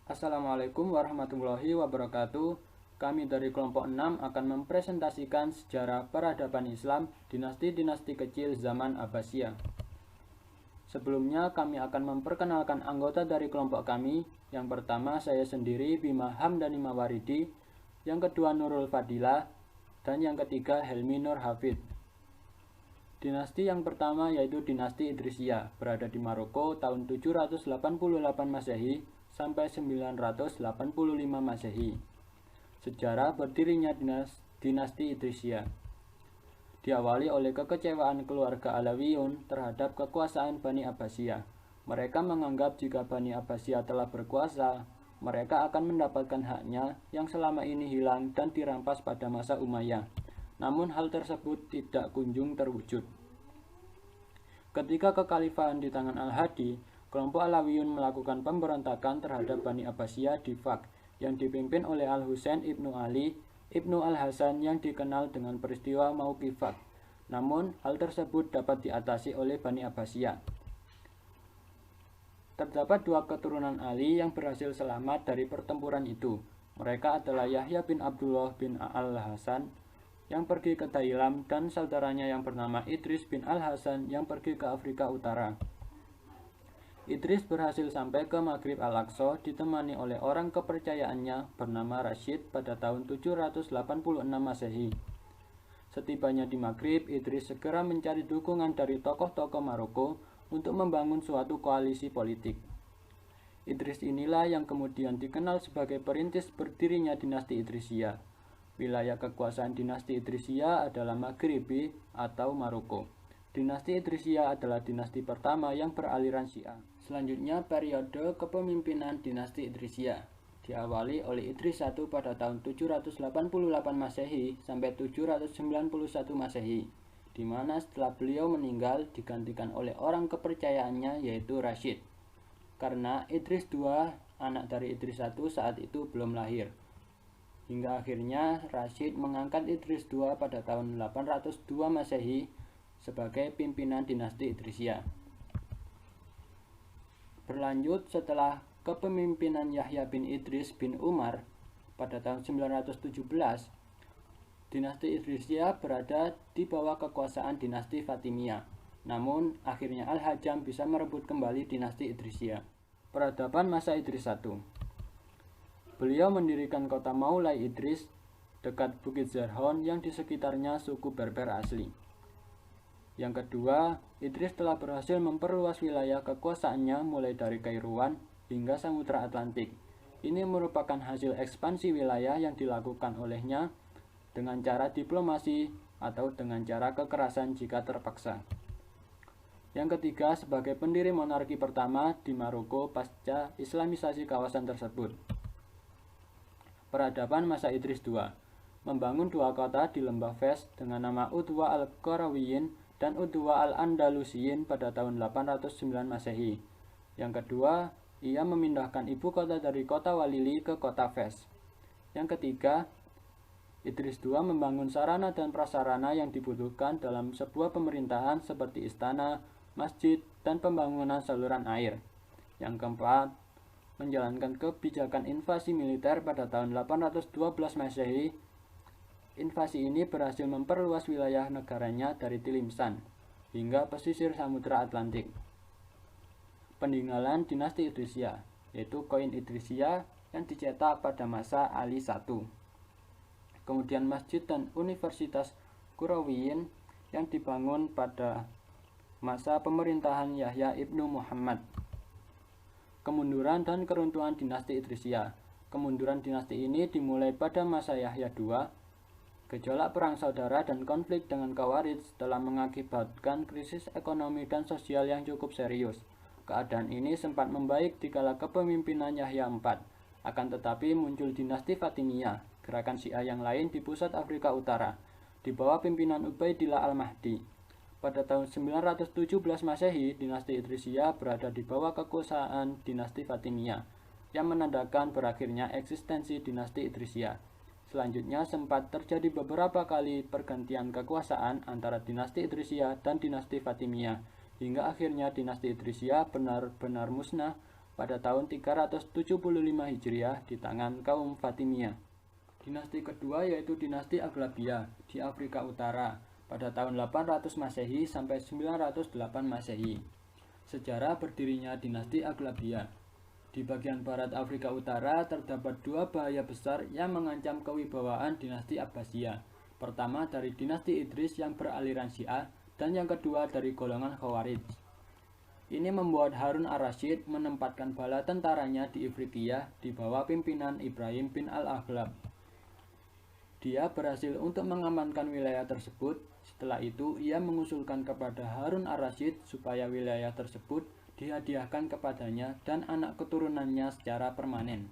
Assalamualaikum warahmatullahi wabarakatuh. Kami dari kelompok 6 akan mempresentasikan sejarah peradaban Islam dinasti-dinasti kecil zaman Abbasiyah. Sebelumnya kami akan memperkenalkan anggota dari kelompok kami. Yang pertama saya sendiri Bima Hamdani Mawaridi, yang kedua Nurul Fadilah, dan yang ketiga Helmi Nur Hafid. Dinasti yang pertama yaitu dinasti Idrisiyah, berada di Maroko tahun 788 Masehi sampai 985 Masehi. Sejarah berdirinya dinasti Idrisiyah diawali oleh kekecewaan keluarga Alawiyun terhadap kekuasaan Bani Abbasiyah. Mereka menganggap jika Bani Abbasiyah telah berkuasa, mereka akan mendapatkan haknya yang selama ini hilang dan dirampas pada masa Umayyah. Namun hal tersebut tidak kunjung terwujud. Ketika kekhalifahan di tangan Al-Hadi, kelompok Alawiyun melakukan pemberontakan terhadap Bani Abbasiyah di Fak yang dipimpin oleh Al-Husain ibnu Ali ibnu Al-Hasan yang dikenal dengan peristiwa Mauqif Fak. Namun hal tersebut dapat diatasi oleh Bani Abbasiyah. Terdapat dua keturunan Ali yang berhasil selamat dari pertempuran itu. Mereka adalah Yahya bin Abdullah bin Al-Hasan yang pergi ke Thailand dan saudaranya yang bernama Idris bin Al-Hasan yang pergi ke Afrika Utara. Idris berhasil sampai ke Maghrib Al-Aqsa ditemani oleh orang kepercayaannya bernama Rashid pada tahun 786 Masehi. Setibanya di Maghrib, Idris segera mencari dukungan dari tokoh-tokoh Maroko untuk membangun suatu koalisi politik. Idris inilah yang kemudian dikenal sebagai perintis berdirinya dinasti Idrisiyah. Wilayah kekuasaan dinasti Idrisiyah adalah Maghribi atau Maroko. Dinasti Idrisiyah adalah dinasti pertama yang beraliran Syiah. Selanjutnya periode kepemimpinan dinasti Idrisiyah diawali oleh Idris I pada tahun 788 Masehi sampai 791 Masehi, di mana setelah beliau meninggal digantikan oleh orang kepercayaannya yaitu Rashid. Karena Idris II, anak dari Idris I saat itu belum lahir. Hingga akhirnya Rashid mengangkat Idris II pada tahun 802 Masehi sebagai pimpinan dinasti Idrisiyah. Berlanjut setelah kepemimpinan Yahya bin Idris bin Umar pada tahun 917, dinasti Idrisiyah berada di bawah kekuasaan dinasti Fatimiyah. Namun akhirnya Al-Hajjam bisa merebut kembali dinasti Idrisiyah. Peradaban masa Idris I. Beliau mendirikan kota Maulai Idris dekat Bukit Zarhon yang di sekitarnya suku Berber asli. Yang kedua, Idris telah berhasil memperluas wilayah kekuasaannya mulai dari Kairouan hingga Samudra Atlantik. Ini merupakan hasil ekspansi wilayah yang dilakukan olehnya dengan cara diplomasi atau dengan cara kekerasan jika terpaksa. Yang ketiga, sebagai pendiri monarki pertama di Maroko pasca Islamisasi kawasan tersebut. Peradaban masa Idris II membangun dua kota di lembah Fez dengan nama Udwa al-Qarawiyyin dan Udwa al-Andalusiyin pada tahun 809 Masehi. Yang kedua, ia memindahkan ibu kota dari kota Walili ke kota Fez. Yang ketiga, Idris II membangun sarana dan prasarana yang dibutuhkan dalam sebuah pemerintahan seperti istana, masjid, dan pembangunan saluran air. Yang keempat, menjalankan kebijakan invasi militer pada tahun 812 Masehi. Invasi ini berhasil memperluas wilayah negaranya dari Tilimsan hingga pesisir Samudra Atlantik. Peninggalan dinasti Idrisiyah, yaitu koin Idrisiyah yang dicetak pada masa Ali I. Kemudian masjid dan Universitas Qarawiyyin yang dibangun pada masa pemerintahan Yahya ibnu Muhammad. Kemunduran dan keruntuhan dinasti Idrisiyah. Kemunduran dinasti ini dimulai pada masa Yahya II. Gejolak perang saudara dan konflik dengan Khawarij telah mengakibatkan krisis ekonomi dan sosial yang cukup serius. Keadaan ini sempat membaik di kala kepemimpinan Yahya IV. Akan tetapi muncul dinasti Fatimiyah, gerakan Syiah yang lain di pusat Afrika Utara, di bawah pimpinan Ubaidillah al-Mahdi. Pada tahun 917 Masehi, dinasti Idrisiyah berada di bawah kekuasaan dinasti Fatimiyah, yang menandakan berakhirnya eksistensi dinasti Idrisiyah. Selanjutnya sempat terjadi beberapa kali pergantian kekuasaan antara dinasti Idrisiyah dan dinasti Fatimiyah, hingga akhirnya dinasti Idrisiyah benar-benar musnah pada tahun 375 Hijriah di tangan kaum Fatimiyah. Dinasti kedua yaitu dinasti Aghlabiyah di Afrika Utara pada tahun 800 Masehi sampai 908 Masehi. Sejarah berdirinya dinasti Aghlabiyah. Di bagian barat Afrika Utara terdapat dua bahaya besar yang mengancam kewibawaan dinasti Abbasiyah. Pertama dari dinasti Idris yang beraliran Syiah dan yang kedua dari golongan Khawarij. Ini membuat Harun ar-Rasyid menempatkan bala tentaranya di Ifriqiyah di bawah pimpinan Ibrahim bin al-Aghlab. Dia berhasil untuk mengamankan wilayah tersebut. Setelah itu, ia mengusulkan kepada Harun ar-Rasyid supaya wilayah tersebut dihadiahkan kepadanya dan anak keturunannya secara permanen.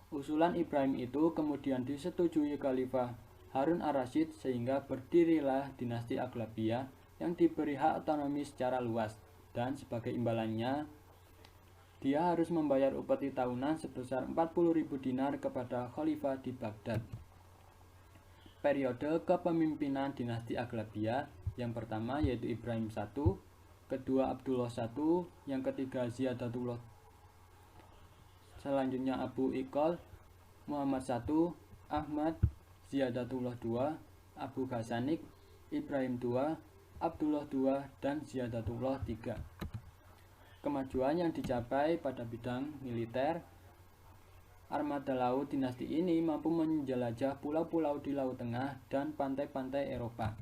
Usulan Ibrahim itu kemudian disetujui Khalifah Harun ar-Rasyid sehingga berdirilah dinasti Aghlabiyah yang diberi hak otonomi secara luas, dan sebagai imbalannya dia harus membayar upeti tahunan sebesar 40.000 dinar kepada khalifah di Baghdad. Periode kepemimpinan dinasti Aghlabiyah yang pertama yaitu Ibrahim I, kedua Abdullah I, yang ketiga Ziyadatullah, selanjutnya Abu Iqbal, Muhammad I, Ahmad, Ziyadatullah II, Abu Ghasanik, Ibrahim II, Abdullah II, dan Ziyadatullah III. Kemajuan yang dicapai pada bidang militer, armada laut dinasti ini mampu menjelajah pulau-pulau di Laut Tengah dan pantai-pantai Eropa.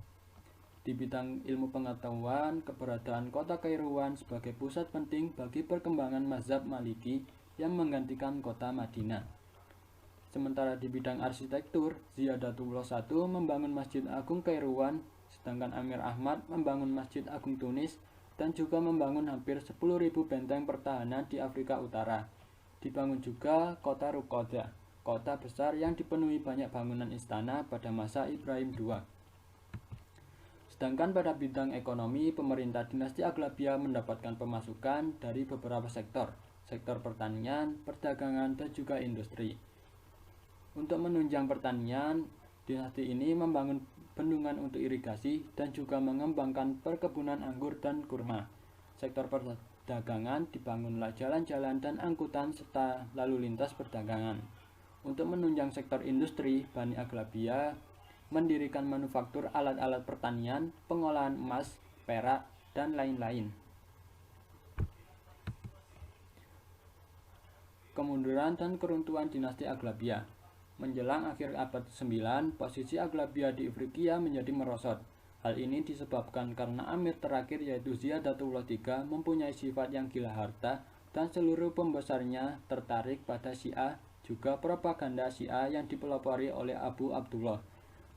Di bidang ilmu pengetahuan, keberadaan kota Kairouan sebagai pusat penting bagi perkembangan mazhab Maliki yang menggantikan kota Madinah. Sementara di bidang arsitektur, Ziyadatullah I membangun Masjid Agung Kairouan, sedangkan Amir Ahmad membangun Masjid Agung Tunis dan juga membangun hampir 10.000 benteng pertahanan di Afrika Utara. Dibangun juga kota Ruqadah, kota besar yang dipenuhi banyak bangunan istana pada masa Ibrahim II. Sedangkan pada bidang ekonomi, pemerintah dinasti Aghlabiyah mendapatkan pemasukan dari beberapa sektor pertanian, perdagangan, dan juga industri. Untuk menunjang pertanian, dinasti ini membangun bendungan untuk irigasi dan juga mengembangkan perkebunan anggur dan kurma. Sektor perdagangan dibangunlah jalan-jalan dan angkutan serta lalu lintas perdagangan. Untuk menunjang sektor industri, Bani Aghlabiyah mendirikan manufaktur alat-alat pertanian, pengolahan emas, perak, dan lain-lain. Kemunduran dan keruntuhan dinasti Aghlabiyah. Menjelang akhir abad 9, posisi Aghlabiyah di Ifriqiyah menjadi merosot. Hal ini disebabkan karena amir terakhir yaitu Ziyadatullah III mempunyai sifat yang gila harta dan seluruh pembesarnya tertarik pada Syiah, juga propaganda Syiah yang dipelopori oleh Abu Abdullah.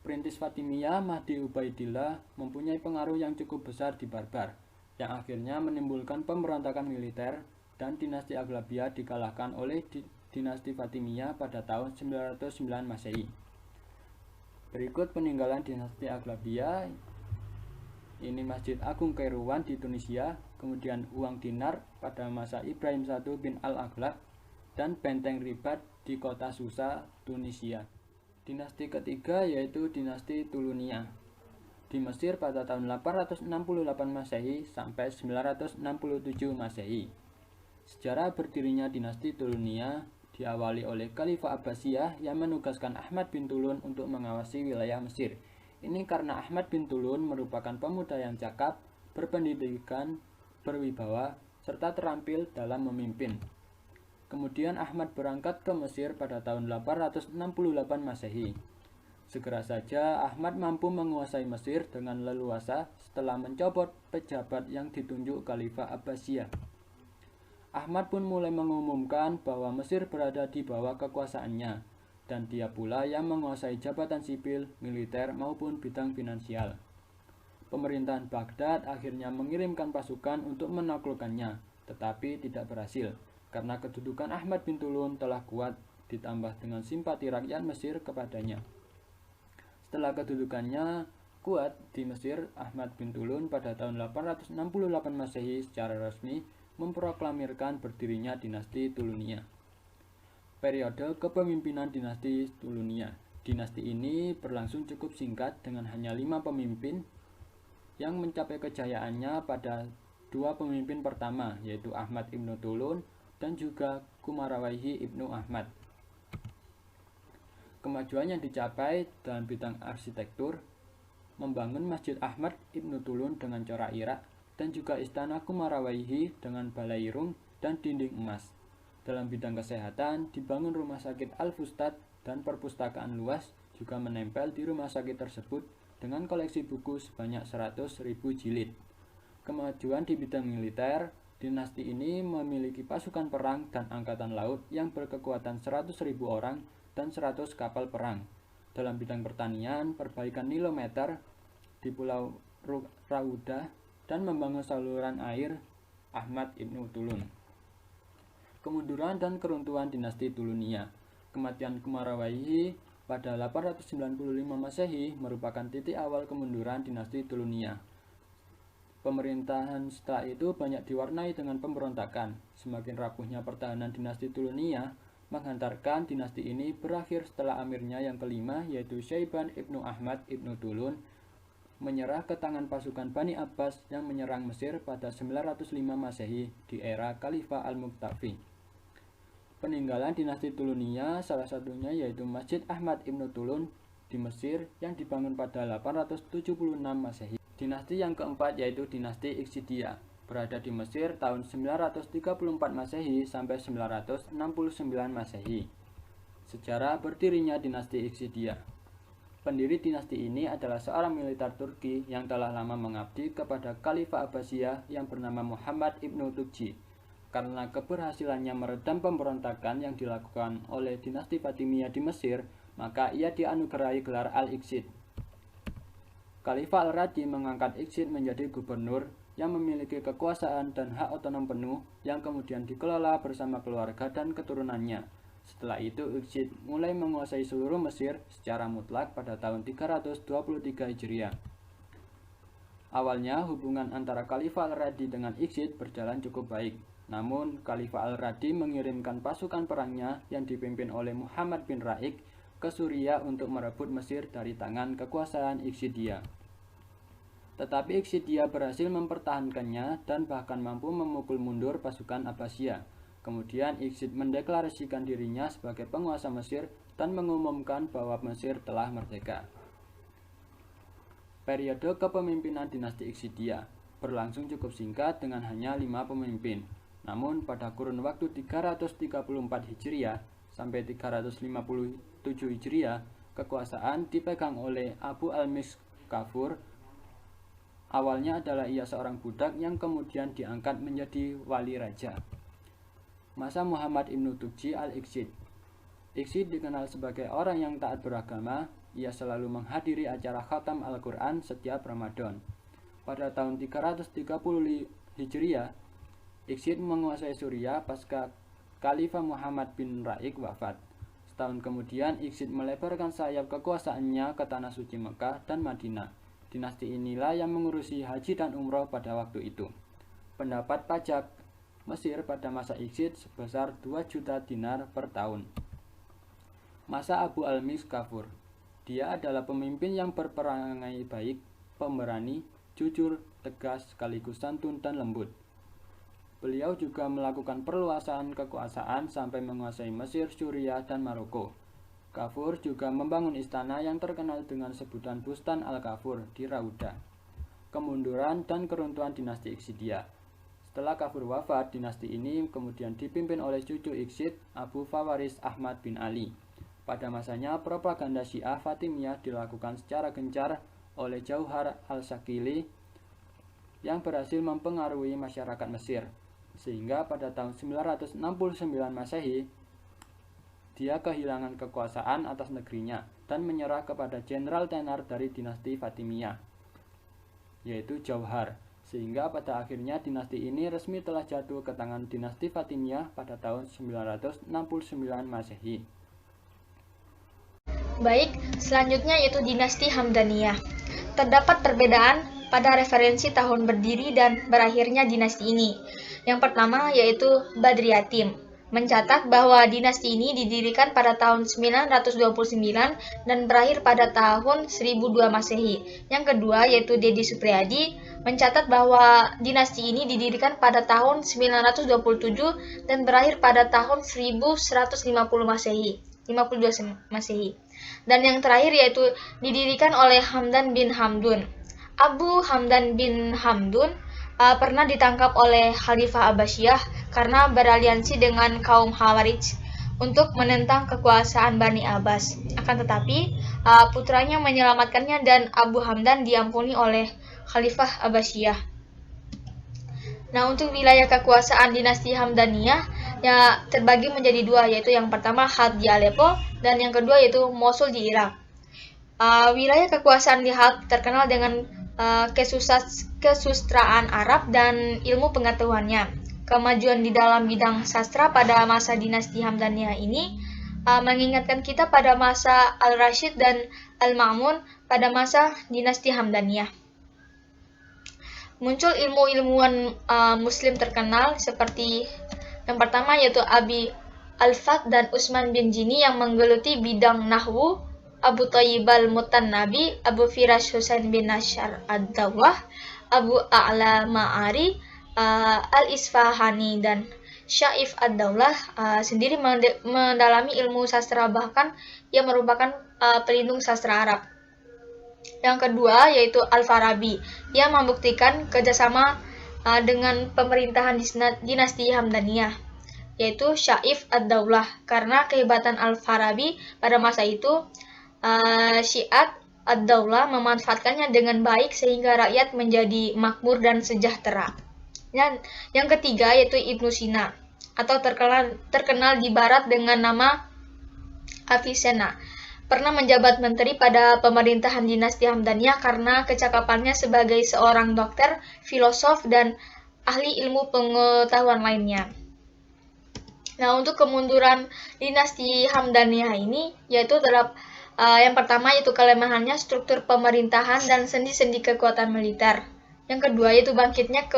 Perintis Fatimiyah Mahdi Ubaidillah mempunyai pengaruh yang cukup besar di Barbar, yang akhirnya menimbulkan pemberontakan militer dan dinasti Aghlabiyah dikalahkan oleh dinasti Fatimiyah pada tahun 909 Masehi. Berikut peninggalan dinasti Aghlabiyah. Ini Masjid Agung Kairouan di Tunisia, kemudian uang dinar pada masa Ibrahim I bin al-Aghlab, dan benteng Ribat di kota Susa, Tunisia. Dinasti ketiga yaitu dinasti Tulunia di Mesir pada tahun 868 Masehi sampai 967 Masehi. Sejarah berdirinya dinasti Tulunia diawali oleh Khalifah Abbasiyah yang menugaskan Ahmad bin Tulun untuk mengawasi wilayah Mesir. Ini karena Ahmad bin Tulun merupakan pemuda yang cakap, berpendidikan, berwibawa, serta terampil dalam memimpin. Kemudian Ahmad berangkat ke Mesir pada tahun 868 Masehi. Segera saja Ahmad mampu menguasai Mesir dengan leluasa setelah mencopot pejabat yang ditunjuk Khalifah Abbasiyah. Ahmad pun mulai mengumumkan bahwa Mesir berada di bawah kekuasaannya, dan dia pula yang menguasai jabatan sipil, militer, maupun bidang finansial. Pemerintahan Baghdad akhirnya mengirimkan pasukan untuk menaklukkannya, tetapi tidak berhasil, karena kedudukan Ahmad bin Tulun telah kuat, ditambah dengan simpati rakyat Mesir kepadanya. Setelah kedudukannya kuat di Mesir, Ahmad bin Tulun pada tahun 868 Masehi secara resmi memproklamirkan berdirinya dinasti Tulunia. Periode kepemimpinan dinasti Tulunia. Dinasti ini berlangsung cukup singkat dengan hanya 5 pemimpin yang mencapai kejayaannya pada 2 pemimpin pertama, yaitu Ahmad ibn Tulun dan juga Kumarawaihi Ibnu Ahmad. Kemajuan yang dicapai dalam bidang arsitektur, membangun Masjid Ahmad Ibnu Tulun dengan corak Irak, dan juga Istana Kumarawaihi dengan balairung dan dinding emas. Dalam bidang kesehatan, dibangun Rumah Sakit Al-Fustat dan perpustakaan luas juga menempel di rumah sakit tersebut dengan koleksi buku sebanyak 100.000 jilid. Kemajuan di bidang militer, dinasti ini memiliki pasukan perang dan angkatan laut yang berkekuatan 100.000 orang dan 100 kapal perang. Dalam bidang pertanian, perbaikan nilometer di Pulau Raudah dan membangun saluran air Ahmad Ibnu Tulun. Kemunduran dan keruntuhan dinasti Tulunia. Kematian Kumarawaihi pada 895 Masehi merupakan titik awal kemunduran dinasti Tulunia. Pemerintahan setelah itu banyak diwarnai dengan pemberontakan. Semakin rapuhnya pertahanan dinasti Tulunia menghantarkan dinasti ini berakhir setelah amirnya yang kelima, yaitu Syaiban Ibnu Ahmad Ibnu Tulun, menyerah ke tangan pasukan Bani Abbas yang menyerang Mesir pada 905 Masehi di era Khalifah Al-Muqtafi. Peninggalan dinasti Tulunia salah satunya yaitu Masjid Ahmad Ibnu Tulun di Mesir yang dibangun pada 876 Masehi. Dinasti yang keempat yaitu dinasti Iksidiyah, berada di Mesir tahun 934 Masehi sampai 969 Masehi. Sejarah berdirinya dinasti Iksidiyah. Pendiri dinasti ini adalah seorang militer Turki yang telah lama mengabdi kepada Khalifah Abbasiyah yang bernama Muhammad Ibnu Tughji. Karena keberhasilannya meredam pemberontakan yang dilakukan oleh dinasti Fatimiyah di Mesir, maka ia dianugerahi gelar Al-Iqsid. Khalifah Al-Radi mengangkat Iqsid menjadi gubernur yang memiliki kekuasaan dan hak otonom penuh yang kemudian dikelola bersama keluarga dan keturunannya. Setelah itu Iqsid mulai menguasai seluruh Mesir secara mutlak pada tahun 323 Hijriah. Awalnya hubungan antara Khalifah Al-Radi dengan Iqsid berjalan cukup baik. Namun, Khalifah Al-Radi mengirimkan pasukan perangnya yang dipimpin oleh Muhammad bin Raik ke Suriah untuk merebut Mesir dari tangan kekuasaan Iksidiyah. Tetapi Iksidiyah berhasil mempertahankannya dan bahkan mampu memukul mundur pasukan Abbasiyah. Kemudian Iqsid mendeklarasikan dirinya sebagai penguasa Mesir dan mengumumkan bahwa Mesir telah merdeka. Periode kepemimpinan dinasti Iksidiyah berlangsung cukup singkat dengan hanya 5 pemimpin. Namun pada kurun waktu 334 Hijriah sampai 357 Hijriah, kekuasaan dipegang oleh Abu al-Misk Kafur. Awalnya adalah ia seorang budak yang kemudian diangkat menjadi wali raja. Masa Muhammad Ibnu Tughji al-Iqsid. Iqsid dikenal sebagai orang yang taat beragama. Ia selalu menghadiri acara khatam Al-Quran setiap Ramadan. Pada tahun 330 Hijriah, Iqsid menguasai Suriah pasca Khalifah Muhammad bin Raik wafat. Setahun kemudian Iqsid melebarkan sayap kekuasaannya ke tanah suci Mekah dan Madinah. Dinasti inilah yang mengurusi haji dan umroh pada waktu itu. Pendapat pajak Mesir pada masa Iqsid sebesar 2 juta dinar per tahun. Masa Abu al-Misk Kafur. Dia adalah pemimpin yang berperangai baik, pemberani, jujur, tegas, sekaligus santun dan lembut. Beliau juga melakukan perluasan kekuasaan sampai menguasai Mesir, Suriah, dan Maroko. Kafur juga membangun istana yang terkenal dengan sebutan Bustan Al-Kafur di Raudah. Kemunduran dan keruntuhan dinasti Iksidiyah. Setelah Kafur wafat, dinasti ini kemudian dipimpin oleh cucu Iqsid, Abu Fawaris Ahmad bin Ali. Pada masanya, propaganda Syiah Fatimiyah dilakukan secara gencar oleh Jauhar al-Shakili yang berhasil mempengaruhi masyarakat Mesir. Sehingga pada tahun 969 Masehi, dia kehilangan kekuasaan atas negerinya dan menyerah kepada jenderal tenar dari dinasti Fatimiyah, yaitu Jauhar. Sehingga pada akhirnya dinasti ini resmi telah jatuh ke tangan dinasti Fatimiyah pada tahun 969 Masehi. Baik, selanjutnya yaitu dinasti Hamdaniyah. Terdapat perbedaan pada referensi tahun berdiri dan berakhirnya dinasti ini. Yang pertama yaitu Badriyatim, mencatat bahwa dinasti ini didirikan pada tahun 929 dan berakhir pada tahun 1002 Masehi. Yang kedua yaitu Dedi Supriyadi, mencatat bahwa dinasti ini didirikan pada tahun 927 dan berakhir pada tahun 1150 Masehi, 52 Masehi. Dan yang terakhir yaitu didirikan oleh Hamdan bin Hamdun. Abu Hamdan bin Hamdun pernah ditangkap oleh Khalifah Abbasiyah karena beraliansi dengan kaum Khawarij untuk menentang kekuasaan Bani Abbas. Akan tetapi, putranya menyelamatkannya dan Abu Hamdan diampuni oleh Khalifah Abbasiyah. Nah, untuk wilayah kekuasaan dinasti Hamdaniyah ya terbagi menjadi dua, yaitu yang pertama Halb di Aleppo dan yang kedua yaitu Mosul di Irak. Wilayah kekuasaan di Halb terkenal dengan kesusastraan Arab dan ilmu pengetahuannya. Kemajuan di dalam bidang sastra pada masa dinasti Hamdaniyah ini mengingatkan kita pada masa Al-Rashid dan Al-Ma'mun pada masa dinasti Hamdaniyah. Muncul ilmu-ilmuwan muslim terkenal seperti yang pertama yaitu Abi Al-Fat dan Utsman bin Jini yang menggeluti bidang nahwu, Abu Thayyib al-Mutannabi, Abu Firash Husain bin Nashar ad-Dawah, Abu A'la Ma'ari al-Isfahani dan Syaif ad-Daulah sendiri mendalami ilmu sastra, bahkan ia merupakan pelindung sastra Arab. Yang kedua yaitu Al-Farabi. Ia membuktikan kerjasama dengan pemerintahan dinasti Hamdaniyah, yaitu Syaif ad-Daulah. Karena kehebatan Al-Farabi pada masa itu, Syiat ad-Daulah memanfaatkannya dengan baik sehingga rakyat menjadi makmur dan sejahtera. Dan yang ketiga yaitu Ibnu Sina, atau terkenal di barat dengan nama Avicenna. Pernah menjabat menteri pada pemerintahan dinasti Hamdaniyah karena kecakapannya sebagai seorang dokter, filosof, dan ahli ilmu pengetahuan lainnya. Nah, untuk kemunduran dinasti Hamdaniyah ini yaitu yang pertama yaitu kelemahannya struktur pemerintahan dan sendi-sendi kekuatan militer. Yang kedua yaitu bangkitnya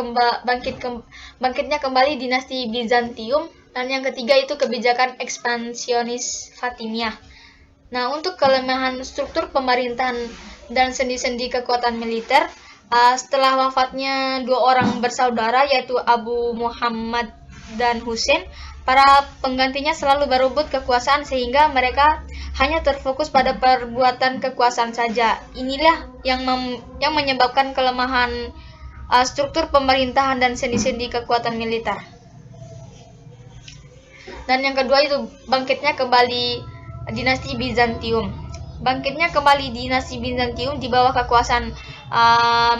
kembali dinasti Bizantium, dan yang ketiga itu kebijakan ekspansionis Fatimiyah. Nah, untuk kelemahan struktur pemerintahan dan sendi-sendi kekuatan militer, setelah wafatnya dua orang bersaudara yaitu Abu Muhammad dan Husain, para penggantinya selalu berebut kekuasaan sehingga mereka hanya terfokus pada perbuatan kekuasaan saja. Inilah yang menyebabkan kelemahan struktur pemerintahan dan sendi-sendi kekuatan militer. Dan yang kedua itu bangkitnya kembali dinasti Bizantium. Bangkitnya kembali dinasti Bizantium di bawah kekuasaan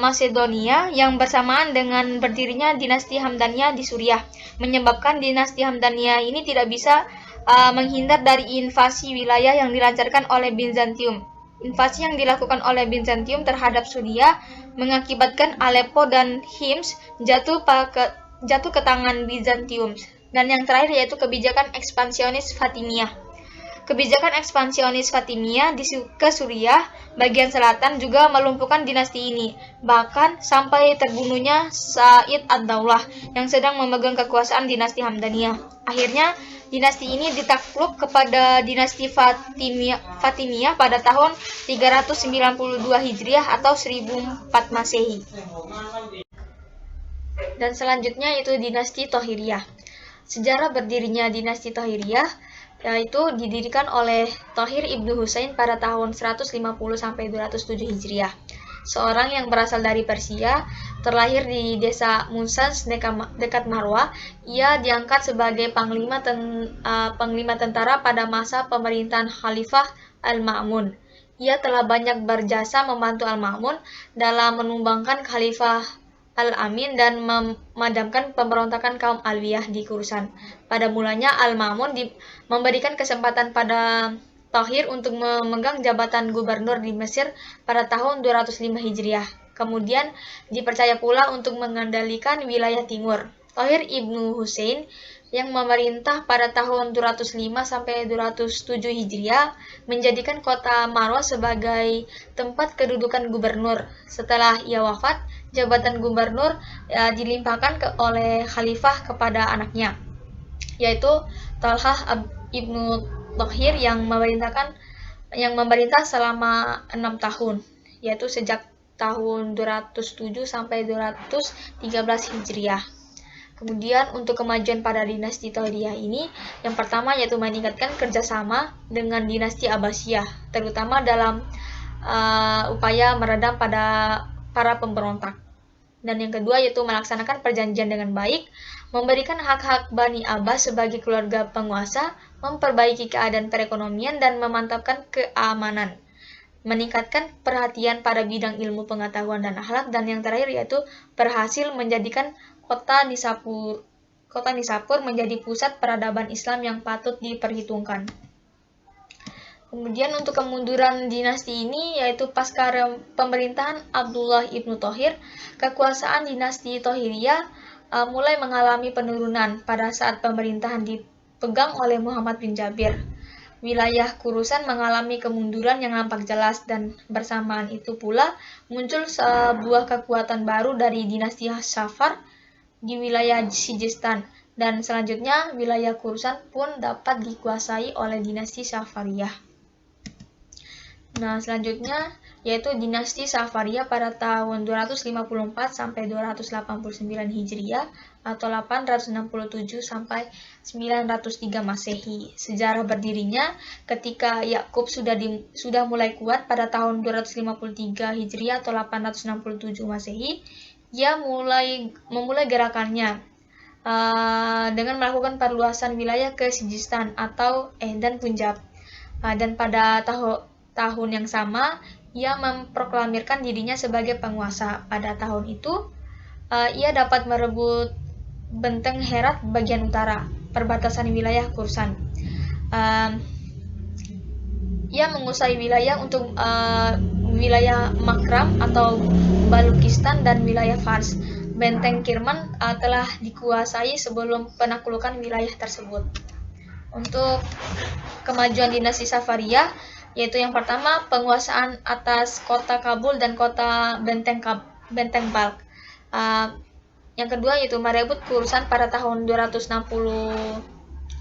Macedonia yang bersamaan dengan berdirinya dinasti Hamdaniyah di Suriah, menyebabkan dinasti Hamdaniyah ini tidak bisa menghindar dari invasi wilayah yang dilancarkan oleh Bizantium. Invasi yang dilakukan oleh Bizantium terhadap Suriah mengakibatkan Aleppo dan Hims jatuh ke tangan Bizantium. Dan yang terakhir yaitu kebijakan ekspansionis Fatimiyah. Kebijakan ekspansionis Fatimiyah ke Suriah bagian selatan juga melumpuhkan dinasti ini, bahkan sampai terbunuhnya Sa'id ad-Daulah yang sedang memegang kekuasaan dinasti Hamdaniyah. Akhirnya, dinasti ini ditakluk kepada dinasti Fatimiyah pada tahun 392 Hijriah atau 1004 Masehi. Dan selanjutnya itu dinasti Tohiriyah. Sejarah berdirinya dinasti Tohiriyah yaitu didirikan oleh Tohir ibnu Husain pada tahun 150-207 Hijriah. Seorang yang berasal dari Persia, terlahir di desa Musas dekat Marwah. Ia diangkat sebagai panglima tentara pada masa pemerintahan Khalifah Al-Ma'mun. Ia telah banyak berjasa membantu Al-Ma'mun dalam menumbangkan Khalifah Al-Amin dan memadamkan pemberontakan kaum Alwiyah di Khorasan. Pada mulanya Al-Ma'mun memberikan kesempatan pada Tohir untuk memegang jabatan gubernur di Mesir pada tahun 205 Hijriah. Kemudian dipercaya pula untuk mengendalikan wilayah timur. Tohir ibnu Husain yang memerintah pada tahun 205-207 Hijriah menjadikan kota Marwah sebagai tempat kedudukan gubernur. Setelah ia wafat, jabatan gubernur dilimpahkan oleh khalifah kepada anaknya, yaitu Talhah ibnu Tohir yang memerintah selama 6 tahun, yaitu sejak tahun 207 sampai 213 Hijriah. Kemudian untuk kemajuan pada dinasti Tohiriyah ini, yang pertama yaitu meningkatkan kerjasama dengan dinasti Abbasiyah, terutama dalam upaya meredam pada para pemberontak. Dan yang kedua yaitu melaksanakan perjanjian dengan baik, memberikan hak-hak Bani Abbas sebagai keluarga penguasa, memperbaiki keadaan perekonomian dan memantapkan keamanan, meningkatkan perhatian pada bidang ilmu pengetahuan dan akhlak, dan yang terakhir yaitu berhasil menjadikan kota Nishapur menjadi pusat peradaban Islam yang patut diperhitungkan. Kemudian untuk kemunduran dinasti ini yaitu pasca pemerintahan Abdullah ibnu Thohir, kekuasaan dinasti Tohiriyah mulai mengalami penurunan pada saat pemerintahan dipegang oleh Muhammad bin Jabir. Wilayah Kurusan mengalami kemunduran yang nampak jelas, dan bersamaan itu pula muncul sebuah kekuatan baru dari dinasti Safar di wilayah Sijistan, dan selanjutnya wilayah Kurusan pun dapat dikuasai oleh dinasti Safariyah. Nah, selanjutnya yaitu dinasti Safariyah pada tahun 254 sampai 289 Hijriah atau 867 sampai 903 Masehi. Sejarah berdirinya ketika Yakub sudah mulai kuat pada tahun 253 Hijriah atau 867 Masehi, ia memulai gerakannya dengan melakukan perluasan wilayah ke Sijistan dan Punjab. Dan pada tahun yang sama, ia memproklamirkan dirinya sebagai penguasa. Pada tahun itu, ia dapat merebut benteng Herat bagian utara, perbatasan wilayah Kursan. Ia menguasai wilayah untuk wilayah Makram atau Balukistan dan wilayah Fars. Benteng Kirman telah dikuasai sebelum penaklukan wilayah tersebut. Untuk kemajuan dinasti Safariyah, yaitu yang pertama penguasaan atas kota Kabul dan kota Benteng Balk. Yang kedua yaitu merebut Kurusan pada tahun 260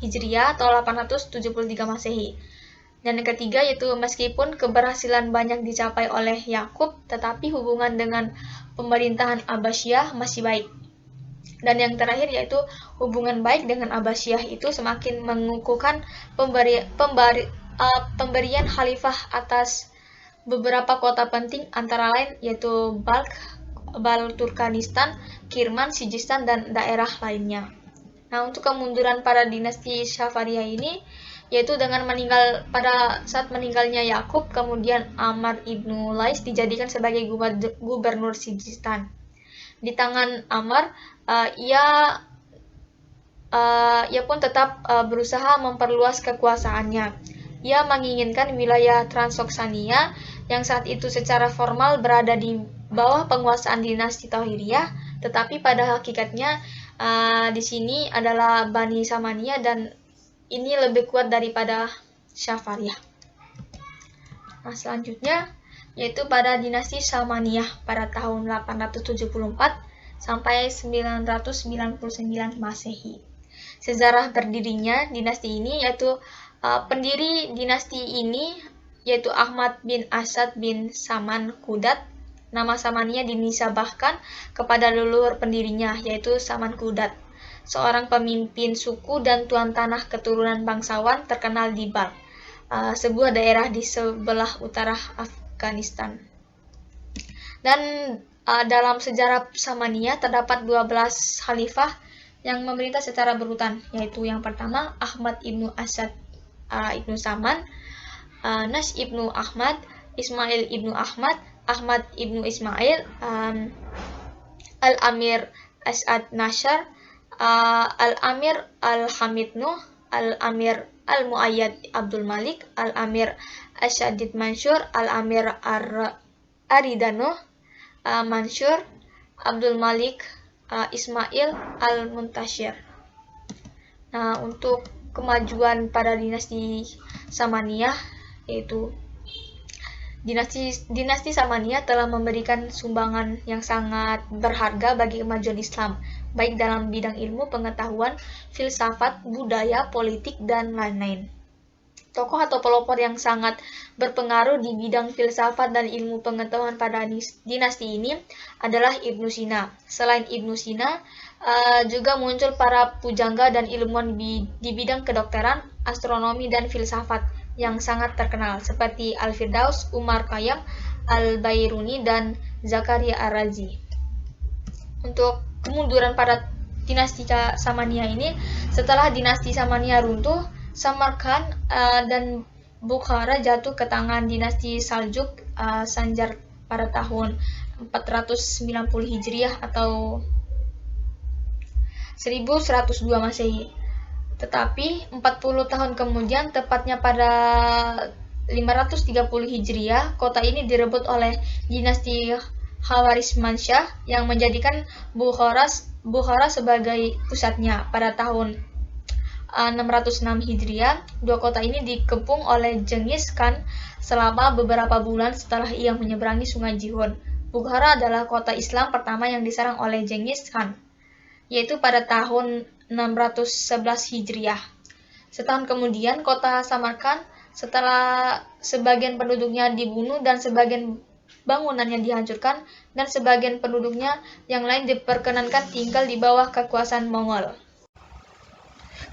Hijriah atau 873 Masehi. Dan yang ketiga yaitu meskipun keberhasilan banyak dicapai oleh Yakub, tetapi hubungan dengan pemerintahan Abbasiyah masih baik. Dan yang terakhir yaitu hubungan baik dengan Abbasiyah itu semakin mengukuhkan pemberian khalifah atas beberapa kota penting, antara lain yaitu Balturkanistan, Kirman, Sijistan, dan daerah lainnya. Nah, untuk kemunduran pada dinasti Safariyah ini yaitu dengan pada saat meninggalnya Yakub, kemudian Amr ibnu Lais dijadikan sebagai gubernur Sijistan. Di tangan Amr, ia pun tetap berusaha memperluas kekuasaannya. Ia menginginkan wilayah Transoksania yang saat itu secara formal berada di bawah penguasaan dinasti Tohiriyah, tetapi pada hakikatnya di sini adalah Bani Samaniyah, dan ini lebih kuat daripada Safariyah. Nah, selanjutnya yaitu pada dinasti Samaniyah pada tahun 874 sampai 999 Masehi. Sejarah berdirinya dinasti ini yaitu pendiri dinasti ini yaitu Ahmad bin Asad bin Saman Kudat. Nama Samaniyah dinisabahkan kepada leluhur pendirinya yaitu Saman Kudat, seorang pemimpin suku dan tuan tanah keturunan bangsawan terkenal di Balkh, sebuah daerah di sebelah utara Afghanistan. Dan dalam sejarah Samaniyah terdapat 12 khalifah yang memerintah secara berurutan, yaitu yang pertama Ahmad ibnu Asad ibnu Saman, Nas ibnu Ahmad, Ismail ibnu Ahmad, Ahmad ibnu Ismail, Al-Amir As'ad Nashar, Al-Amir Al-Hamid Nuh, Al-Amir Al-Muayyad Abdul Malik, Al-Amir Asyadid Mansur, Al-Amir Aridanuh Mansur, Abdul Malik Ismail Al-Muntashir. Nah, untuk kemajuan pada dinasti Samaniyah, yaitu dinasti Samaniyah telah memberikan sumbangan yang sangat berharga bagi kemajuan Islam, baik dalam bidang ilmu pengetahuan, filsafat, budaya, politik, dan lain-lain. Tokoh atau pelopor yang sangat berpengaruh di bidang filsafat dan ilmu pengetahuan pada dinasti ini adalah Ibnu Sina. Selain Ibnu Sina, juga muncul para pujangga dan ilmuwan di bidang kedokteran, astronomi, dan filsafat yang sangat terkenal, seperti Al-Firdaus, Umar Khayyam, Al-Bairuni, dan Zakaria Ar-Razi. Untuk kemunduran pada dinasti Samania ini, setelah dinasti Samania runtuh, Samarkand dan Bukhara jatuh ke tangan dinasti Saljuk Sanjar pada tahun 490 Hijriah atau 1102 Masehi. Tetapi 40 tahun kemudian, tepatnya pada 530 Hijriah, kota ini direbut oleh dinasti Khawarizmansyah yang menjadikan Bukhara sebagai pusatnya. Pada tahun 606 Hijriah, dua kota ini dikepung oleh Genghis Khan selama beberapa bulan setelah ia menyeberangi sungai Jihon. Bukhara adalah kota Islam pertama yang diserang oleh Genghis Khan, yaitu pada tahun 611 Hijriah. Setahun kemudian, kota Samarkand, setelah sebagian penduduknya dibunuh dan sebagian bangunannya dihancurkan, dan sebagian penduduknya yang lain diperkenankan tinggal di bawah kekuasaan Mongol.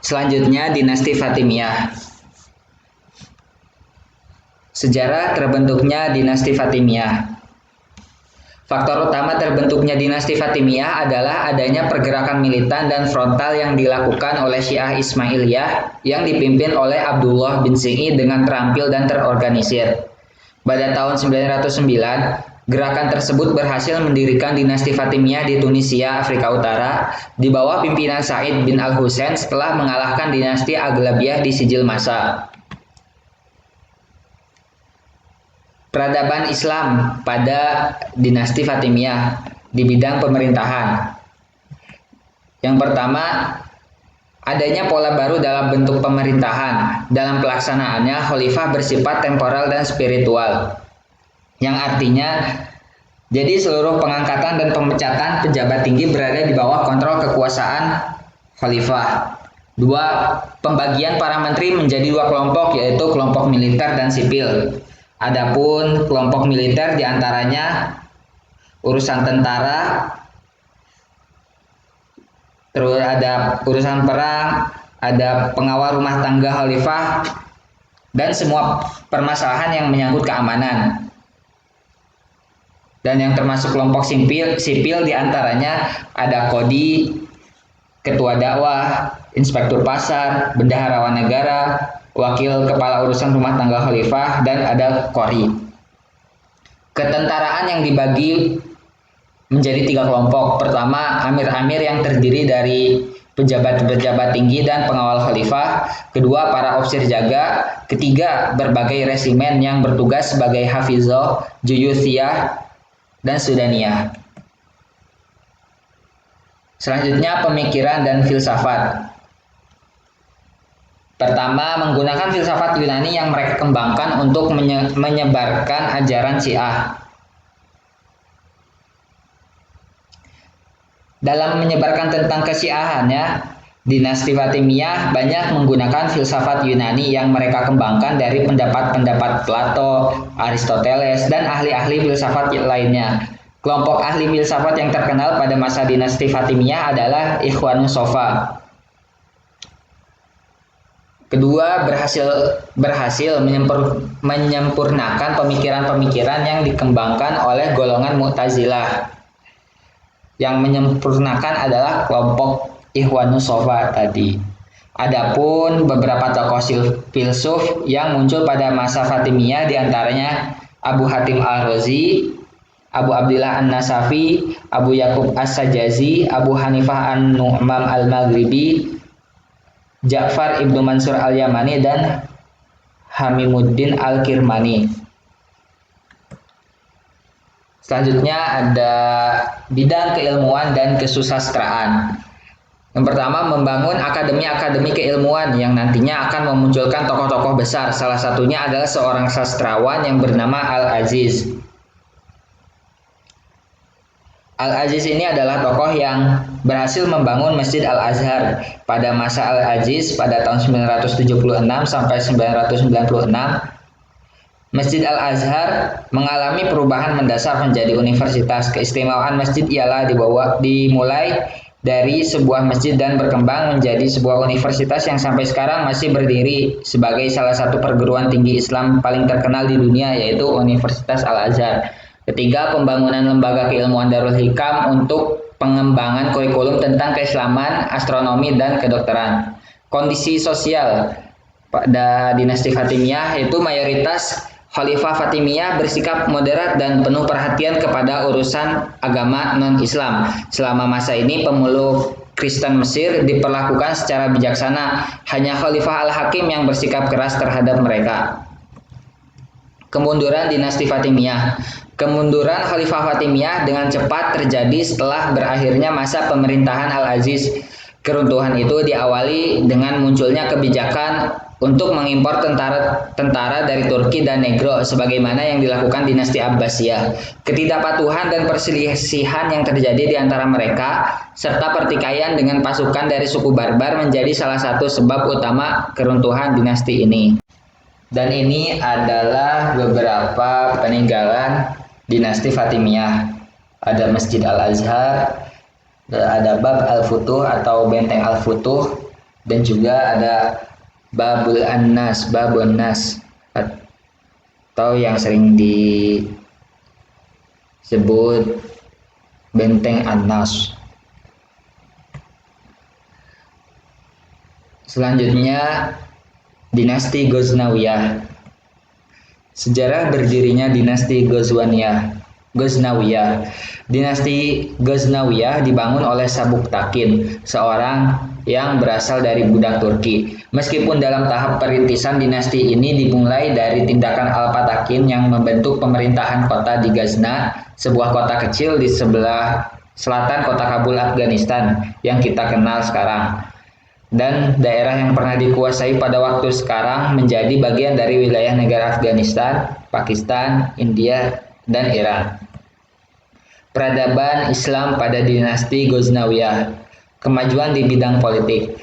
Selanjutnya, dinasti Fatimiyah. Sejarah terbentuknya dinasti Fatimiyah. Faktor utama terbentuknya dinasti Fatimiyah adalah adanya pergerakan militan dan frontal yang dilakukan oleh Syiah Ismailiyah yang dipimpin oleh Abdullah bin Sing'i dengan terampil dan terorganisir. Pada tahun 909, gerakan tersebut berhasil mendirikan dinasti Fatimiyah di Tunisia, Afrika Utara, di bawah pimpinan Said bin Al-Husain setelah mengalahkan dinasti Aghlabiyah di sijil masa. Peradaban Islam pada dinasti Fatimiyah di bidang pemerintahan. Yang pertama, adanya pola baru dalam bentuk pemerintahan. Dalam pelaksanaannya, khalifah bersifat temporal dan spiritual, yang artinya jadi seluruh pengangkatan dan pemecatan pejabat tinggi berada di bawah kontrol kekuasaan khalifah. Dua, pembagian para menteri menjadi dua kelompok, yaitu kelompok militer dan sipil. Adapun kelompok militer diantaranya urusan tentara, terus ada urusan perang, ada pengawal rumah tangga khalifah, dan semua permasalahan yang menyangkut keamanan. Dan yang termasuk kelompok sipil diantaranya ada kodi, ketua dakwah, inspektur pasar, bendaharawan negara, wakil kepala urusan rumah tangga khalifah, dan ada qori. Ketentaraan yang dibagi menjadi tiga kelompok. Pertama, amir-amir yang terdiri dari pejabat-pejabat tinggi dan pengawal khalifah. Kedua, para ofisir jaga. Ketiga, berbagai resimen yang bertugas sebagai hafizah, juyuthiyah, dan sudaniyah. Selanjutnya, pemikiran dan filsafat. Pertama, menggunakan filsafat Yunani yang mereka kembangkan untuk menyebarkan ajaran Syiah. Dalam menyebarkan tentang kesyiahannya, dinasti Fatimiyah banyak menggunakan filsafat Yunani yang mereka kembangkan dari pendapat-pendapat Plato, Aristoteles, dan ahli-ahli filsafat lainnya. Kelompok ahli filsafat yang terkenal pada masa dinasti Fatimiyah adalah Ikhwanus Sofa. Kedua, berhasil menyempurnakan pemikiran-pemikiran yang dikembangkan oleh golongan Mu'tazilah. Yang menyempurnakan adalah kelompok Ikhwanus Sofa tadi. Adapun beberapa tokoh filsuf yang muncul pada masa Fatimiyah diantaranya Abu Hatim Ar-Razi, Abu Abdillah An-Nasafi, Abu Yakub As-Sajazi, Abu Hanifah An-Nu'man Al-Maghribi, Ja'far Ibnu Mansur Al-Yamani, dan Hamimuddin Al-Kirmani. Selanjutnya ada bidang keilmuan dan kesusastraan. Yang pertama, membangun akademi-akademi keilmuan yang nantinya akan memunculkan tokoh-tokoh besar. Salah satunya adalah seorang sastrawan yang bernama Al-Aziz. Al-Aziz ini adalah tokoh yang berhasil membangun Masjid Al-Azhar pada masa Al-Aziz pada tahun 976 sampai 996. Masjid Al-Azhar mengalami perubahan mendasar menjadi universitas. Keistimewaan masjid ialah dimulai dari sebuah masjid dan berkembang menjadi sebuah universitas yang sampai sekarang masih berdiri sebagai salah satu perguruan tinggi Islam paling terkenal di dunia, yaitu Universitas Al-Azhar. Ketiga, pembangunan lembaga keilmuan Darul Hikam untuk pengembangan kurikulum tentang keislaman, astronomi, dan kedokteran. Kondisi sosial pada dinasti Fatimiyah yaitu mayoritas Khalifah Fatimiyah bersikap moderat dan penuh perhatian kepada urusan agama non-Islam. Selama masa ini pemeluk Kristen Mesir diperlakukan secara bijaksana. Hanya Khalifah Al-Hakim yang bersikap keras terhadap mereka. Kemunduran dinasti Fatimiyah. Kemunduran Khalifah Fatimiyah dengan cepat terjadi setelah berakhirnya masa pemerintahan Al-Aziz. Keruntuhan itu diawali dengan munculnya kebijakan untuk mengimpor tentara dari Turki dan Negro sebagaimana yang dilakukan dinasti Abbasiyah. Ketidakpatuhan dan perselisihan yang terjadi di antara mereka serta pertikaian dengan pasukan dari suku Barbar menjadi salah satu sebab utama keruntuhan dinasti ini. Dan ini adalah beberapa peninggalan dinasti Fatimiyah. Ada Masjid Al-Azhar, ada Bab Al-Futuh atau Benteng Al-Futuh, dan juga ada Babun Nas atau yang sering disebut Benteng An-Nas. Selanjutnya dinasti Ghaznawiyah. Sejarah berdirinya dinasti Ghaznawiyah. Dinasti Ghaznawiyah dibangun oleh Sabuktakin, seorang yang berasal dari budak Turki. Meskipun dalam tahap perintisan dinasti ini dimulai dari tindakan Al-Patakin yang membentuk pemerintahan kota di Ghazna, sebuah kota kecil di sebelah selatan kota Kabul, Afghanistan yang kita kenal sekarang. Dan daerah yang pernah dikuasai pada waktu sekarang menjadi bagian dari wilayah negara Afghanistan, Pakistan, India, dan Iran. Peradaban Islam pada dinasti Ghaznawiyah. Kemajuan di bidang politik.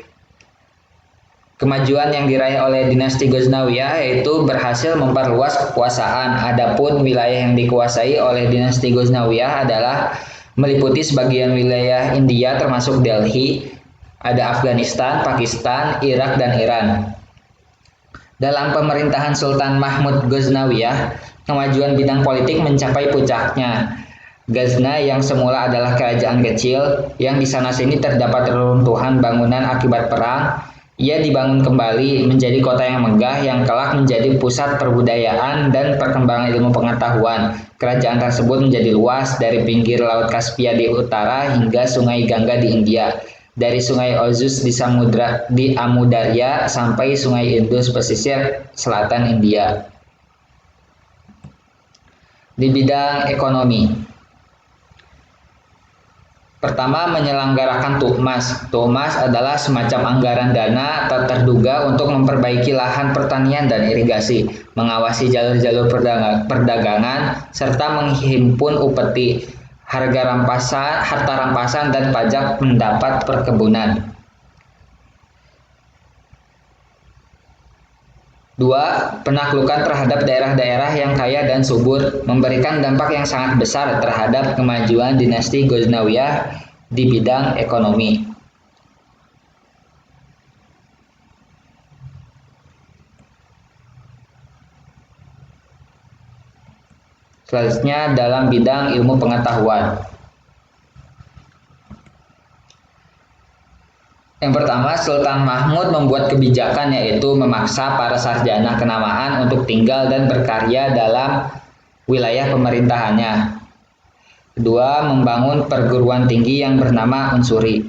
Kemajuan yang diraih oleh dinasti Ghaznawiyah yaitu berhasil memperluas kekuasaan. Adapun wilayah yang dikuasai oleh dinasti Ghaznawiyah adalah meliputi sebagian wilayah India termasuk Delhi, ada Afghanistan, Pakistan, Irak, dan Iran. Dalam pemerintahan Sultan Mahmud Ghaznawiyah, kemajuan bidang politik mencapai puncaknya. Ghazna yang semula adalah kerajaan kecil yang di sana-sini terdapat reruntuhan bangunan akibat perang, ia dibangun kembali menjadi kota yang megah yang kelak menjadi pusat perbudayaan dan perkembangan ilmu pengetahuan. Kerajaan tersebut menjadi luas dari pinggir Laut Kaspia di utara hingga Sungai Gangga di India, dari Sungai Ozus di Amudarya sampai Sungai Indus pesisir selatan India. Di bidang ekonomi. Pertama, menyelenggarakan Tu'mas. Tu'mas adalah semacam anggaran dana tak terduga untuk memperbaiki lahan pertanian dan irigasi, mengawasi jalur-jalur perdagangan, serta menghimpun upeti, harta rampasan, dan pajak pendapat perkebunan. 2. Penaklukan terhadap daerah-daerah yang kaya dan subur memberikan dampak yang sangat besar terhadap kemajuan dinasti Ghaznawiyah di bidang ekonomi. Selanjutnya dalam bidang ilmu pengetahuan. Yang pertama, Sultan Mahmud membuat kebijakan yaitu memaksa para sarjana kenamaan untuk tinggal dan berkarya dalam wilayah pemerintahannya. Kedua, membangun perguruan tinggi yang bernama Unsuri.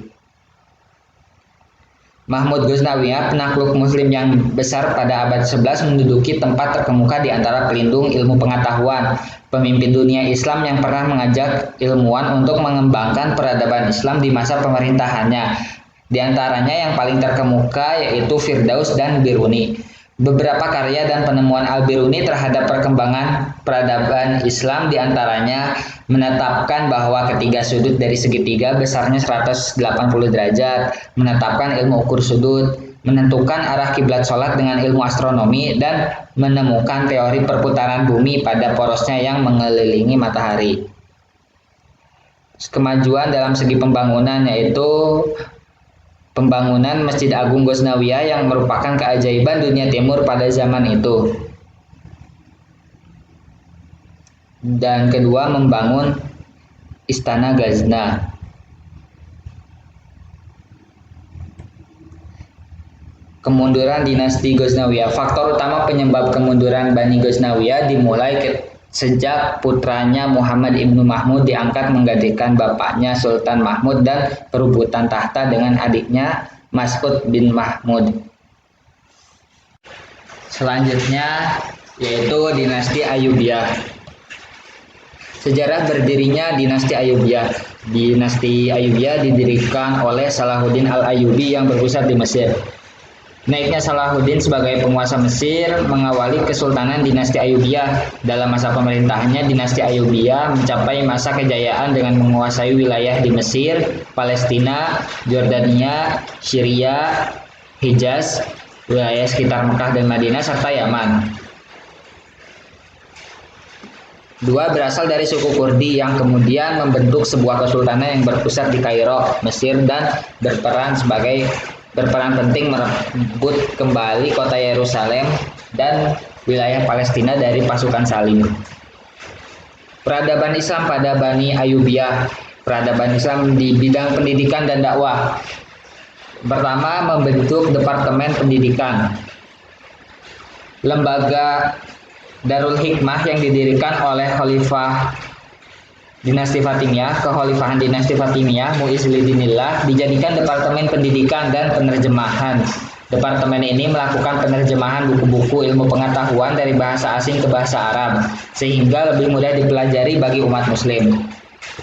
Mahmud Ghaznawiyah, penakluk muslim yang besar pada abad 11, menduduki tempat terkemuka di antara pelindung ilmu pengetahuan, pemimpin dunia Islam yang pernah mengajak ilmuwan untuk mengembangkan peradaban Islam di masa pemerintahannya. Di antaranya yang paling terkemuka yaitu Firdaus dan Biruni. beberapa karya dan penemuan Al-Biruni terhadap perkembangan peradaban Islam diantaranya menetapkan bahwa ketiga sudut dari segitiga besarnya 180 derajat, menetapkan ilmu ukur sudut, menentukan arah kiblat sholat dengan ilmu astronomi, dan menemukan teori perputaran bumi pada porosnya yang mengelilingi matahari. Kemajuan dalam segi pembangunan yaitu pembangunan Masjid Agung Ghaznawiyah yang merupakan keajaiban dunia timur pada zaman itu. Dan kedua, membangun Istana Ghazna. Kemunduran dinasti Ghaznawiyah. Faktor utama penyebab kemunduran Bani Ghaznawiyah dimulai sejak putranya Muhammad ibnu Mahmud diangkat menggantikan bapaknya Sultan Mahmud dan perebutan tahta dengan adiknya Mas'ud bin Mahmud. Selanjutnya yaitu dinasti Ayyubiyah. Sejarah berdirinya dinasti Ayyubiyah. Dinasti Ayyubiyah didirikan oleh Salahuddin Al-Ayyubi yang berpusat di Mesir. Naiknya Salahuddin sebagai penguasa Mesir mengawali kesultanan dinasti Ayyubiyah. Dalam masa pemerintahannya, dinasti Ayyubiyah mencapai masa kejayaan dengan menguasai wilayah di Mesir, Palestina, Jordania, Syria, Hijaz, wilayah sekitar Mekah dan Madinah, serta Yaman. Dua berasal dari suku Kurdi yang kemudian membentuk sebuah kesultanan yang berpusat di Kairo, Mesir, dan berperan penting merebut kembali kota Yerusalem dan wilayah Palestina dari pasukan Salim. Peradaban Islam pada Bani Ayyubiyah. Peradaban Islam di bidang pendidikan dan dakwah. Pertama, membentuk Departemen Pendidikan. Lembaga Darul Hikmah yang didirikan oleh Khalifah Dinasti Fatimiyah, Kekhalifahan Dinasti Fatimiyah, Mu'izz Lidinillah, dijadikan Departemen Pendidikan dan Penerjemahan. Departemen ini melakukan penerjemahan buku-buku ilmu pengetahuan dari bahasa asing ke bahasa Arab, sehingga lebih mudah dipelajari bagi umat muslim.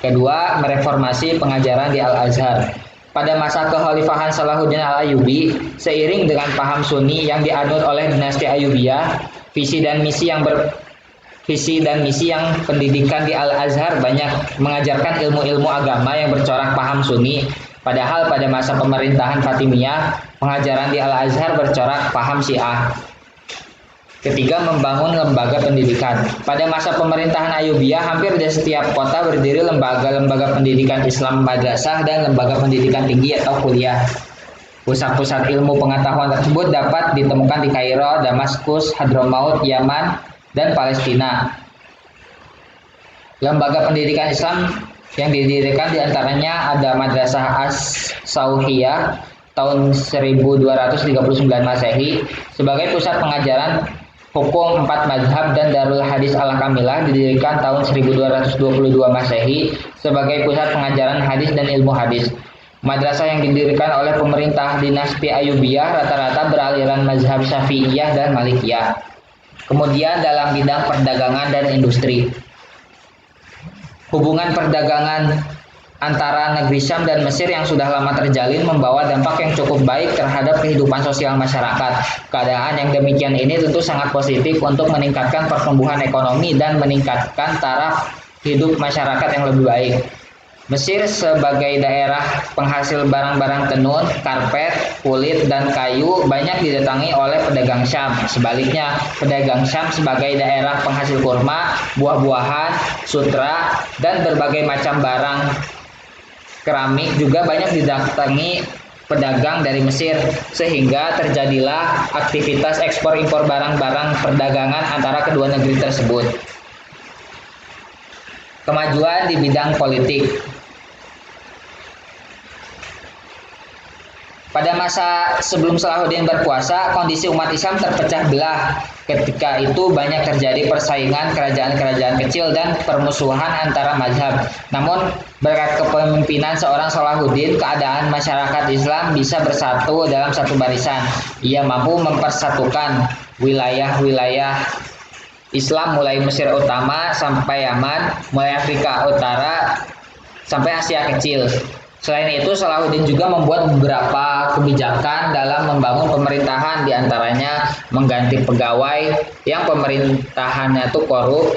Kedua, mereformasi pengajaran di Al-Azhar. Pada masa kekhalifahan Salahuddin Al-Ayyubi, seiring dengan paham Sunni yang dianut oleh dinasti Ayyubiyah, visi dan misi yang pendidikan di Al-Azhar banyak mengajarkan ilmu-ilmu agama yang bercorak paham Sunni. Padahal pada masa pemerintahan Fatimiyah, pengajaran di Al-Azhar bercorak paham Syiah. Ketiga, membangun lembaga pendidikan. Pada masa pemerintahan Ayyubiyah, hampir di setiap kota berdiri lembaga-lembaga pendidikan Islam madrasah dan lembaga pendidikan tinggi atau kuliah. Pusat-pusat ilmu pengetahuan tersebut dapat ditemukan di Kairo, Damaskus, Hadramaut, Yaman, dan Palestina. Lembaga pendidikan Islam yang didirikan diantaranya ada Madrasah As-Sauhiyah tahun 1239 Masehi sebagai pusat pengajaran hukum 4 mazhab, dan Darul Hadis Al-Kamilah didirikan tahun 1222 Masehi sebagai pusat pengajaran hadis dan ilmu hadis. Madrasah yang didirikan oleh pemerintah dinasti Ayyubiyah rata-rata beraliran mazhab Syafi'iyah dan Malikiyah. Kemudian dalam bidang perdagangan dan industri. Hubungan perdagangan antara negeri Syam dan Mesir yang sudah lama terjalin membawa dampak yang cukup baik terhadap kehidupan sosial masyarakat. Keadaan yang demikian ini tentu sangat positif untuk meningkatkan pertumbuhan ekonomi dan meningkatkan taraf hidup masyarakat yang lebih baik. Mesir sebagai daerah penghasil barang-barang tenun, karpet, kulit, dan kayu banyak didatangi oleh pedagang Syam. Sebaliknya, pedagang Syam sebagai daerah penghasil kurma, buah-buahan, sutra, dan berbagai macam barang keramik juga banyak didatangi pedagang dari Mesir, sehingga terjadilah aktivitas ekspor impor barang-barang perdagangan antara kedua negeri tersebut. Kemajuan di bidang politik. Pada masa sebelum Salahuddin berkuasa, kondisi umat Islam terpecah belah. Ketika itu banyak terjadi persaingan kerajaan-kerajaan kecil dan permusuhan antara mazhab. Namun berkat kepemimpinan seorang Salahuddin, keadaan masyarakat Islam bisa bersatu dalam satu barisan. Ia mampu mempersatukan wilayah-wilayah Islam mulai Mesir Utama sampai Yaman, mulai Afrika Utara sampai Asia Kecil. Selain itu, Salahuddin juga membuat beberapa kebijakan dalam membangun pemerintahan, diantaranya mengganti pegawai yang pemerintahannya itu korup.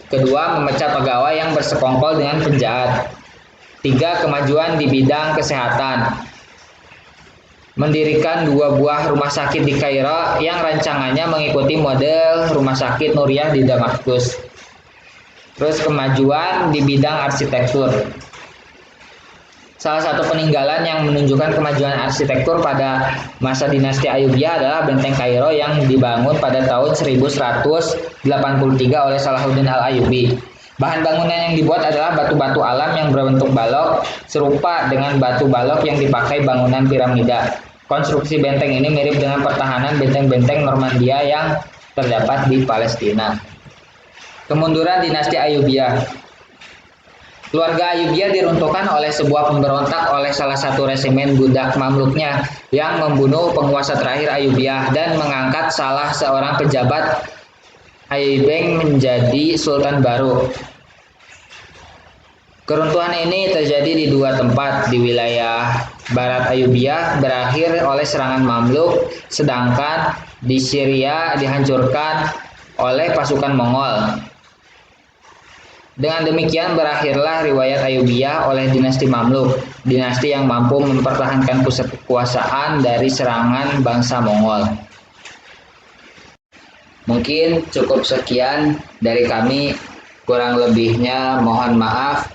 Kedua, memecah pegawai yang bersekongkol dengan penjahat. Tiga, kemajuan di bidang kesehatan. Mendirikan 2 buah rumah sakit di Kairo yang rancangannya mengikuti model rumah sakit Nuriyah di Damaskus. Terus kemajuan di bidang arsitektur. Salah satu peninggalan yang menunjukkan kemajuan arsitektur pada masa dinasti Ayyubiyah adalah benteng Kairo yang dibangun pada tahun 1183 oleh Salahuddin Al-Ayyubi. Bahan bangunan yang dibuat adalah batu-batu alam yang berbentuk balok, serupa dengan batu balok yang dipakai bangunan piramida. Konstruksi benteng ini mirip dengan pertahanan benteng-benteng Normandia yang terdapat di Palestina. Kemunduran dinasti Ayyubiyah. Keluarga Ayyubiyah diruntuhkan oleh sebuah pemberontak oleh salah satu resimen budak Mamluknya yang membunuh penguasa terakhir Ayyubiyah dan mengangkat salah seorang pejabat Ayyubeng menjadi sultan baru. Keruntuhan ini terjadi di 2 tempat. Di wilayah barat Ayyubiyah berakhir oleh serangan Mamluk, sedangkan di Syria dihancurkan oleh pasukan Mongol. Dengan demikian berakhirlah riwayat Ayyubiyah oleh dinasti Mamluk, dinasti yang mampu mempertahankan pusat kekuasaan dari serangan bangsa Mongol. Mungkin cukup sekian dari kami, kurang lebihnya mohon maaf.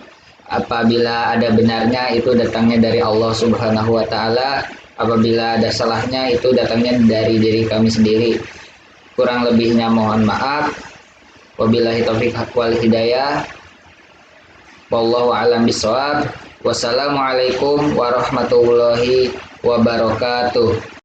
Apabila ada benarnya itu datangnya dari Allah Subhanahu wa taala, apabila ada salahnya itu datangnya dari diri kami sendiri. Kurang lebihnya mohon maaf. Wabillahi taufiq wal hidayah. Wallahu a'lam bishawab. Wassalamualaikum warahmatullahi wabarakatuh.